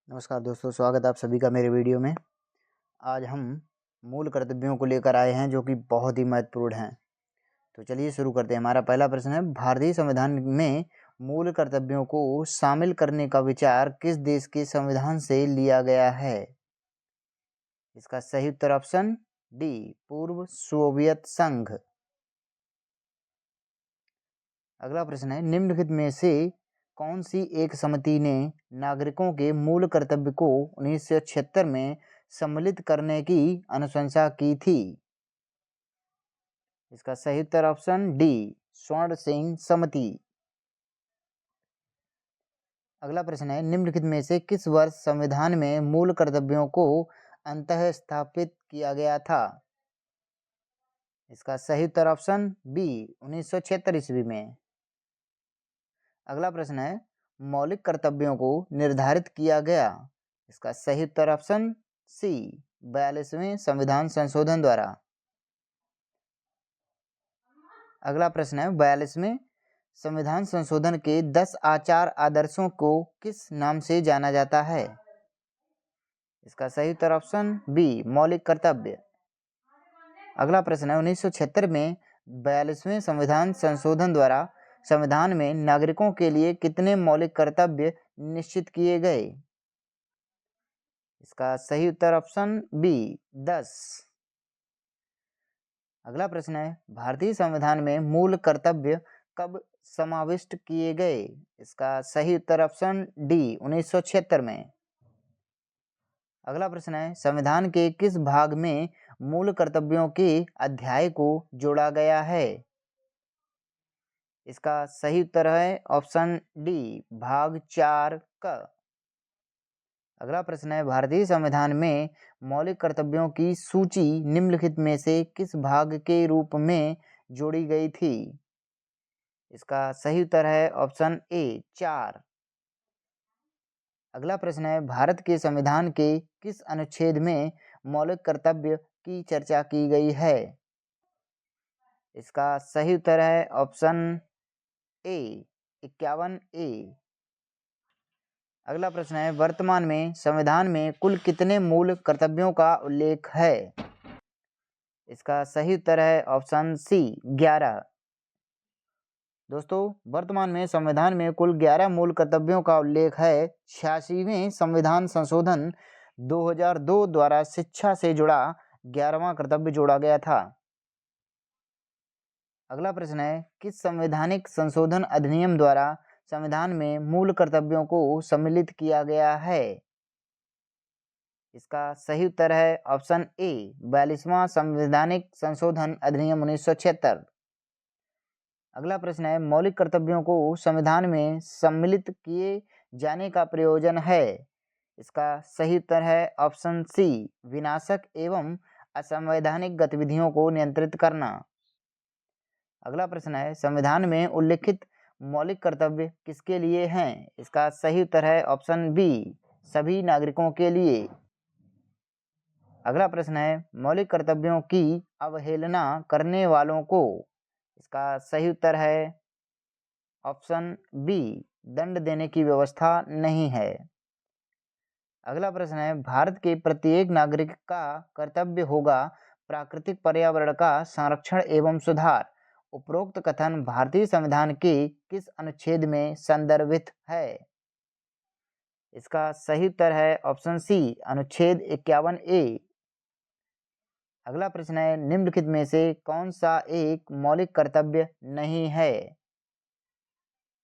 नमस्कार दोस्तों, स्वागत है आप सभी का मेरे वीडियो में। आज हम मूल कर्तव्यों को लेकर आए हैं जो कि बहुत ही महत्वपूर्ण हैं। तो चलिए शुरू करते हैं। हमारा पहला प्रश्न है, भारतीय संविधान में मूल कर्तव्यों को शामिल करने का विचार किस देश के संविधान से लिया गया है? इसका सही उत्तर ऑप्शन डी, पूर्व सोवियत संघ। अगला प्रश्न है, निम्नलिखित में से कौन सी एक समिति ने नागरिकों के मूल कर्तव्य को 1976 में सम्मिलित करने की अनुशंसा की थी? इसका सही उत्तर ऑप्शन डी, स्वर्ण सिंह समिति। अगला प्रश्न है, निम्नलिखित में से किस वर्ष संविधान में मूल कर्तव्यों को अंतः स्थापित किया गया था? इसका सही उत्तर ऑप्शन बी, 1976 ईस्वी में। अगला प्रश्न है, मौलिक कर्तव्यों को निर्धारित किया गया। इसका सही उत्तर ऑप्शन सी, 42वें संविधान संशोधन द्वारा। अगला प्रश्न है, 42वें संविधान संशोधन के 10 आचार आदर्शों को किस नाम से जाना जाता है? इसका सही उत्तर ऑप्शन बी, मौलिक कर्तव्य। अगला प्रश्न है, 1976 में 42वें संविधान संशोधन द्वारा संविधान में नागरिकों के लिए कितने मौलिक कर्तव्य निश्चित किए गए? इसका सही उत्तर ऑप्शन बी, 10। अगला प्रश्न है, भारतीय संविधान में मूल कर्तव्य कब समाविष्ट किए गए? इसका सही उत्तर ऑप्शन डी, 1976 में। अगला प्रश्न है, संविधान के किस भाग में मूल कर्तव्यों के अध्याय को जोड़ा गया है? इसका सही उत्तर है ऑप्शन डी, भाग 4 का। अगला प्रश्न है, भारतीय संविधान में मौलिक कर्तव्यों की सूची निम्नलिखित में से किस भाग के रूप में जोड़ी गई थी? इसका सही उत्तर है ऑप्शन ए, 4। अगला प्रश्न है, भारत के संविधान के किस अनुच्छेद में मौलिक कर्तव्य की चर्चा की गई है? इसका सही उत्तर है ऑप्शन ए, 51 ए। अगला प्रश्न है, वर्तमान में संविधान में कुल कितने मूल कर्तव्यों का उल्लेख है? इसका सही उत्तर है ऑप्शन सी, 11। दोस्तों, वर्तमान में संविधान में कुल 11 मूल कर्तव्यों का उल्लेख है। 86वें संविधान संशोधन 2002 द्वारा शिक्षा से जुड़ा 11वां कर्तव्य जोड़ा गया था। अगला प्रश्न है, किस संवैधानिक संशोधन अधिनियम द्वारा संविधान में मूल कर्तव्यों को सम्मिलित किया गया है? इसका सही उत्तर है ऑप्शन ए, 42वां संवैधानिक संशोधन अधिनियम 1976। अगला प्रश्न है, मौलिक कर्तव्यों को संविधान में सम्मिलित किए जाने का प्रयोजन है? इसका सही उत्तर है ऑप्शन सी, विनाशक एवं असंवैधानिक गतिविधियों को नियंत्रित करना। अगला प्रश्न है, संविधान में उल्लिखित मौलिक कर्तव्य किसके लिए हैं? इसका सही उत्तर है ऑप्शन बी, सभी नागरिकों के लिए। अगला प्रश्न है, मौलिक कर्तव्यों की अवहेलना करने वालों को। इसका सही उत्तर है ऑप्शन बी, दंड देने की व्यवस्था नहीं है। अगला प्रश्न है, भारत के प्रत्येक नागरिक का कर्तव्य होगा प्राकृतिक पर्यावरण का संरक्षण एवं सुधार। उपरोक्त कथन भारतीय संविधान के किस अनुच्छेद में संदर्भित है? इसका सही उत्तर है ऑप्शन सी, अनुच्छेद 51 ए। अगला प्रश्न है, निम्नलिखित में से कौन सा एक मौलिक कर्तव्य नहीं है?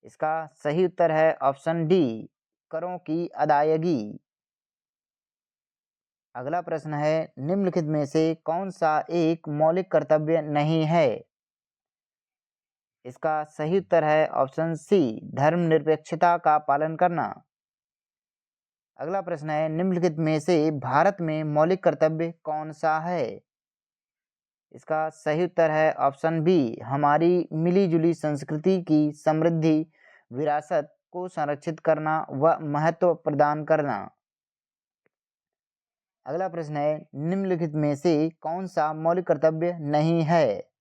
इसका सही उत्तर है ऑप्शन डी, करों की अदायगी। अगला प्रश्न है, निम्नलिखित में से कौन सा एक मौलिक कर्तव्य नहीं है? इसका सही उत्तर है ऑप्शन सी, धर्मनिरपेक्षता का पालन करना। अगला प्रश्न है, निम्नलिखित में से भारत में मौलिक कर्तव्य कौन सा है? इसका सही उत्तर है ऑप्शन बी, हमारी मिलीजुली संस्कृति की समृद्धि विरासत को संरक्षित करना व महत्व प्रदान करना। अगला प्रश्न है, निम्नलिखित में से कौन सा मौलिक कर्तव्य नहीं है?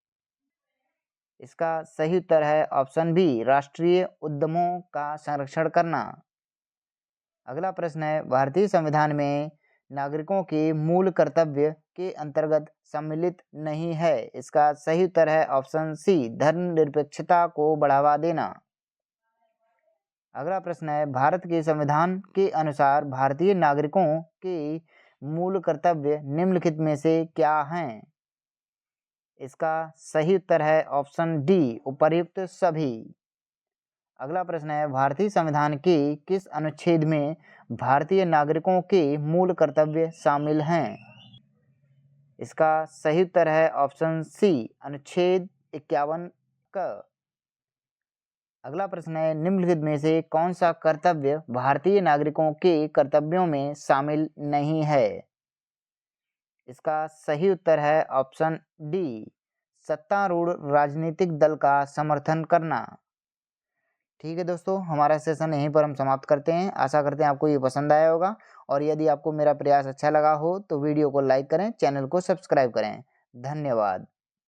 इसका सही उत्तर है ऑप्शन बी, राष्ट्रीय उद्यमों का संरक्षण करना। अगला प्रश्न है, भारतीय संविधान में नागरिकों के मूल कर्तव्य के अंतर्गत सम्मिलित नहीं है। इसका सही उत्तर है ऑप्शन सी, धर्मनिरपेक्षता को बढ़ावा देना। अगला प्रश्न है, भारत के संविधान के अनुसार भारतीय नागरिकों के मूल कर्तव्य निम्नलिखित में से क्या हैं? इसका सही उत्तर है ऑप्शन डी, उपर्युक्त सभी। अगला प्रश्न है, भारतीय संविधान के किस अनुच्छेद में भारतीय नागरिकों के मूल कर्तव्य शामिल हैं? इसका सही उत्तर है ऑप्शन सी, अनुच्छेद 51 क। अगला प्रश्न है, निम्नलिखित में से कौन सा कर्तव्य भारतीय नागरिकों के कर्तव्यों में शामिल नहीं है? इसका सही उत्तर है ऑप्शन डी, सत्तारूढ़ राजनीतिक दल का समर्थन करना। ठीक है दोस्तों, हमारा सेशन यहीं पर हम समाप्त करते हैं। आशा करते हैं आपको ये पसंद आया होगा, और यदि आपको मेरा प्रयास अच्छा लगा हो तो वीडियो को लाइक करें, चैनल को सब्सक्राइब करें। धन्यवाद।